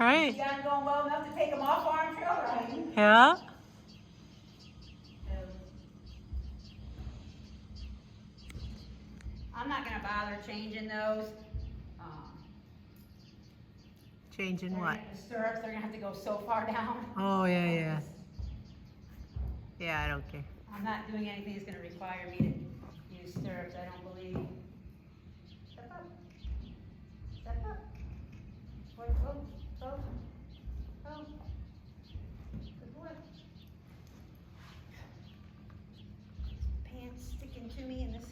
Right. You got him going well enough to take him off farm trail riding. Yeah. So, I'm not gonna bother changing those. Changing what? The stirrups, they're gonna have to go so far down. Oh, yeah. Yeah, I don't care. I'm not doing anything that's gonna require me to use stirrups, I don't believe. Step up. Step up. Whoa, whoa, whoa. Oh. Good boy. Pants sticking to me in this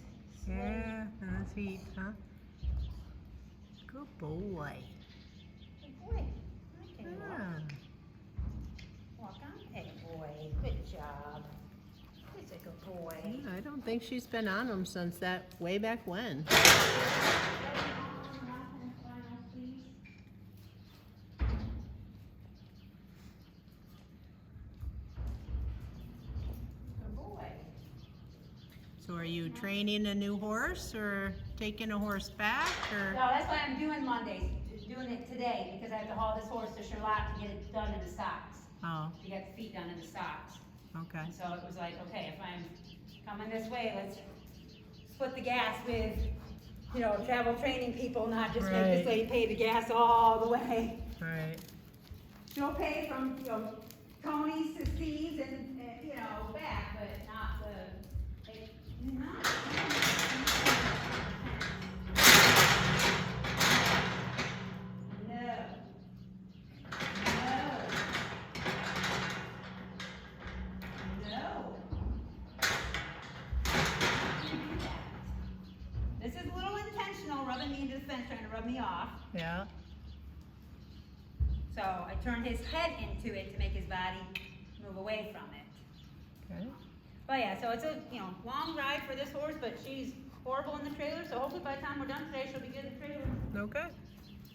sweat. Yeah, that's heat, huh? Good boy. Good boy. Okay, Yeah. walk on. Hey, boy. Good job. He's a good boy. Yeah, I don't think she's been on them since that way back when. Good boy. So are you training a new horse or taking a horse back or? No, that's why I'm doing Mondays, doing it today, because I have to haul this horse to Charlotte to get it done in the stocks. Oh, To get the feet done in the stocks. okay. And so it was like, okay, if I'm coming this way, let's split the gas with, travel training people, not just make this Right. lady pay the gas all the way. Right. She'll pay from, Tony's to Steve's and, back, but not the, No. No. No. This is a little intentional, rubbing me into the fence, trying to rub me off. Yeah. So I turned his head into it to make his body move away from it. Okay. But yeah, so it's a long ride for this horse, but she's horrible in the trailer. So hopefully by the time we're done today, she'll be good in the trailer. Okay.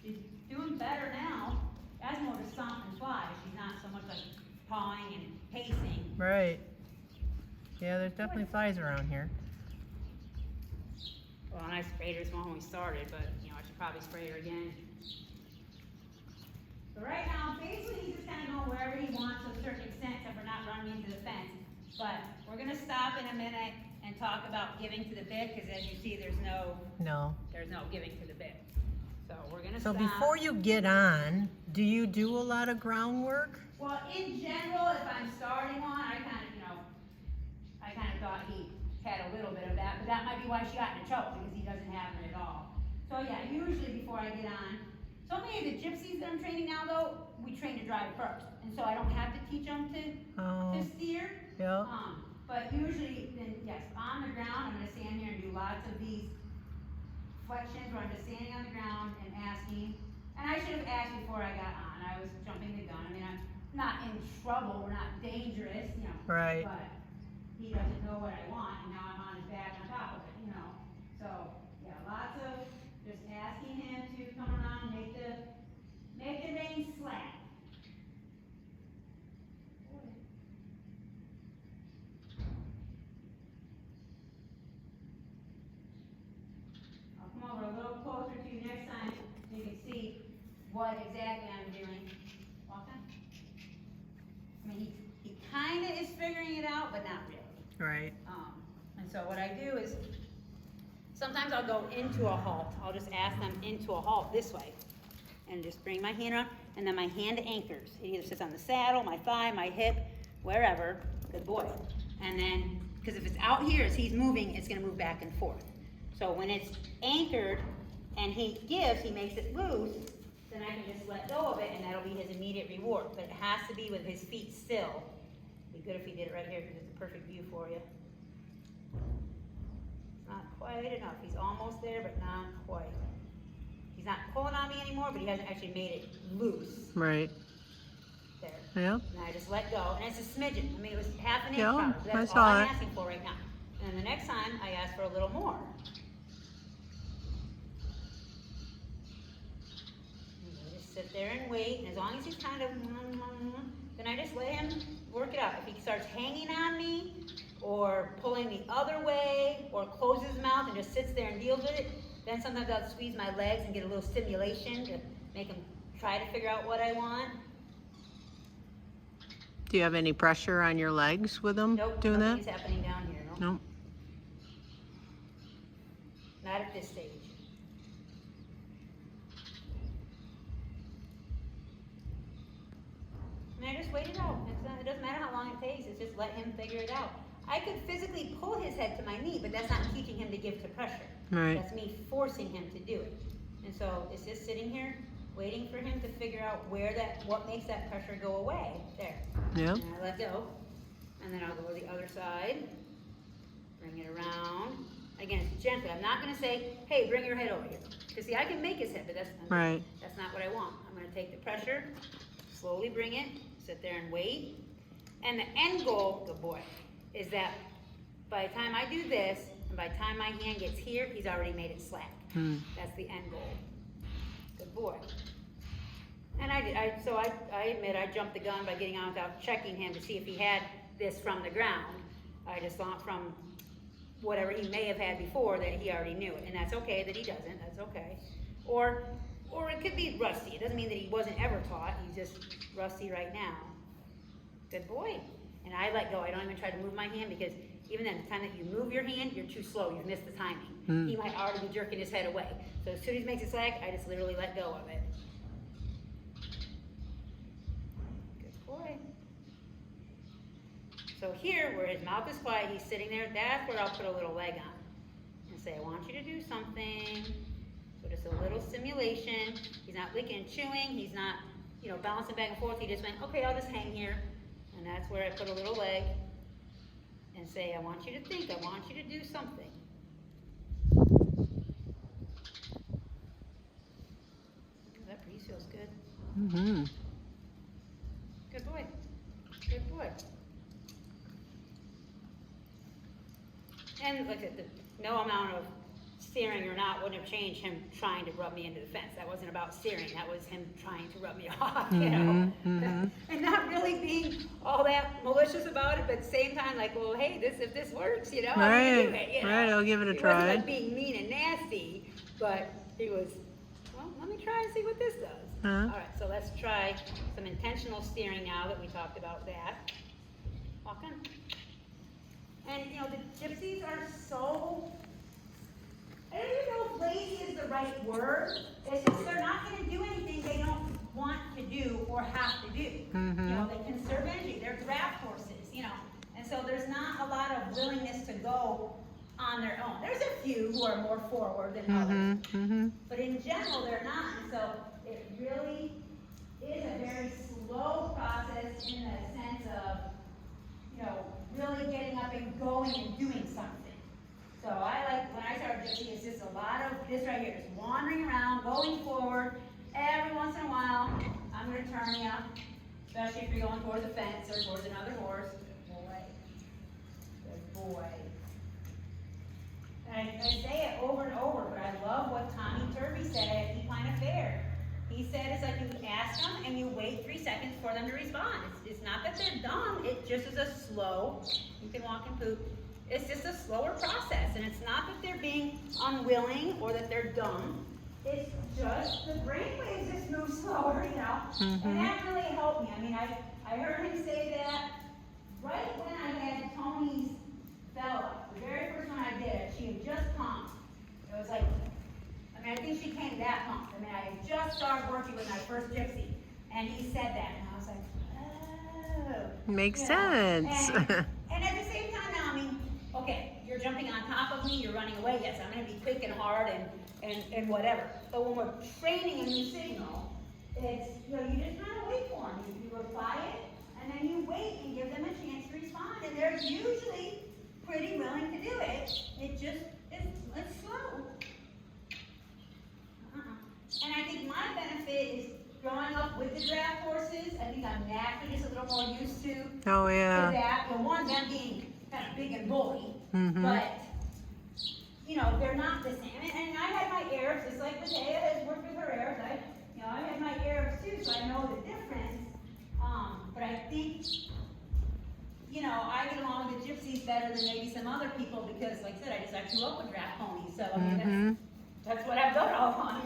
She's doing better now. As more to stomp and fly. She's not so much like pawing and pacing. Right. Yeah, there's definitely flies around here. Well, and I sprayed her when we started, but I should probably spray her again. But right now, basically he's just kind of going wherever he wants to a certain extent, except for not running into the fence. But we're gonna stop in a minute and talk about giving to the bit, because as you see, there's no giving to the bit. So we're gonna So stop. before you get on, do you do a lot of groundwork? Well, in general, if I'm starting one, I kind of thought he had a little bit of that, but that might be why she got in a choke, because he doesn't have it at all. So yeah, usually before I get on, so many of the gypsies that I'm training now though, we train to drive first, and so I don't have to teach them to steer. Yeah. But usually, then yes, on the ground, I'm gonna stand here and do lots of these flexions where I'm just standing on the ground and asking. And I should have asked before I got on. I was jumping the gun. I mean, I'm not in trouble. We're not dangerous, Right. But he doesn't know what I want, and now I'm on his back on top of it, So yeah, lots of just asking him to come around and make the reins slack. I'll come over a little closer to you next time so you can see what exactly I'm doing. Walk on. I mean, he kind of is figuring it out, but not really. Right. And so what I do is, sometimes I'll go into a halt. I'll just ask them into a halt this way. And just bring my hand around, and then my hand anchors. It either sits on the saddle, my thigh, my hip, wherever. Good boy. And then, because if it's out here as he's moving, it's gonna move back and forth. So when it's anchored and he makes it loose, then I can just let go of it, and that'll be his immediate reward. But it has to be with his feet still. It'd be good if he did it right here, because it's a perfect view for you. Not quite enough. He's almost there, but not quite. He's not pulling on me anymore, but he hasn't actually made it loose. Right. There. Yeah. And I just let go, and it's a smidgen. I mean, it was half an inch. Yeah, Probably. That's I all saw I'm it. asking for right now. And then the next time, I ask for a little more. And I just sit there and wait, and as long as he's kind of, then I just let him work it out. If he starts hanging on me, or pulling the other way, or closes his mouth and just sits there and deals with it, then sometimes I'll squeeze my legs and get a little stimulation to make him try to figure out what I want. Do you have any pressure on your legs with them Nope, doing that? nothing's happening down here, no. Nope. Not at this stage. And I just wait it out. It doesn't matter how long it takes, it's just let him figure it out. I could physically pull his head to my knee, but that's not teaching him to give to pressure. Right. That's me forcing him to do it. And so it's just sitting here, waiting for him to figure out what makes that pressure go away. There. Yep. And I let go. And then I'll go to the other side. Bring it around. Again, gently. I'm not going to say, hey, bring your head over here. Because see, I can make his head, but that's not what I want. I'm going to take the pressure, slowly bring it, sit there and wait. And the end goal, good boy, is that by the time I do this, and by the time my hand gets here, he's already made it slack. That's the end goal. Good boy. And I admit I jumped the gun by getting on without checking him to see if he had this from the ground. I just thought from whatever he may have had before that he already knew it. And that's okay that he doesn't, that's okay. Or it could be rusty. It doesn't mean that he wasn't ever taught, he's just rusty right now. Good boy. And I let go. I don't even try to move my hand because even then, the time that you move your hand, you're too slow. You've missed the timing. He might already be jerking his head away. So as soon as he makes it slack, I just literally let go of it. Good boy. So here, where his mouth is quiet, he's sitting there, that's where I'll put a little leg on. And say, I want you to do something. So just a little stimulation. He's not licking and chewing. He's not, bouncing back and forth. He just went, okay, I'll just hang here. And that's where I put a little leg and say, I want you to think, I want you to do something. That breeze feels good. Mm-hmm. Good boy. Good boy. And look at no amount of steering or not wouldn't have changed him trying to rub me into the fence. That wasn't about steering. That was him trying to rub me off, And not really being all that malicious about it, but at the same time, like, well, hey, if this works, I'm gonna do it, Right, I'll give it a He try. wasn't like being mean and nasty, but he was, well, let me try and see what this does. All right, so let's try some intentional steering now that we talked about that. Walk on. And, the gypsies are so, I don't even know if lazy is the right word. It's just they're not going to do anything they don't want to do or have to do. They conserve energy. They're draft horses, And so there's not a lot of willingness to go on their own. There's a few who are more forward than others. But in general, they're not. And so it really is a very slow process in the sense of, really getting up and going and doing something. So I like, when I start gypsy, it's just a lot of this right here, just wandering around, going forward. Every once in a while, I'm going to turn you, especially if you're going towards the fence or towards another horse. Good boy. Good boy. And I say it over and over, but I love what Tommy Turvey said at Equine Affair. He said it's like you ask them and you wait 3 seconds for them to respond. It's not that they're dumb, it just is a slow, you can walk and poop, it's just a slower process. And it's not that they're being unwilling or that they're dumb, it's just the brainwaves just move slower, And that really helped me. I mean, I heard him say that right when I had Tony's Bella, the very first one I did, she had just pumped. It was like, I think she came that pumped. I had just started working with my first gypsy, and he said that, and I was like, oh. Makes sense. And at the same time now, okay, you're jumping on top of me, you're running away, yes, I'm going to be quick and hard and whatever. But when we're training a new signal, it's, you just kind of wait for them. You reply it, and then you wait and give them a chance to respond, and they're usually pretty willing to do it. It just, it's slow. And I think my benefit is growing up with the draft horses. I think I'm naturally just a little more used to that. One, them being kind of big and bully, but they're not the same. And I had my Arabs, just like Matea has worked with her Arabs. I had my Arabs too, so I know the difference. But I think, I get along with the gypsies better than maybe some other people because, like I said, I grew up with draft ponies. So I mean, that's what I've done all along.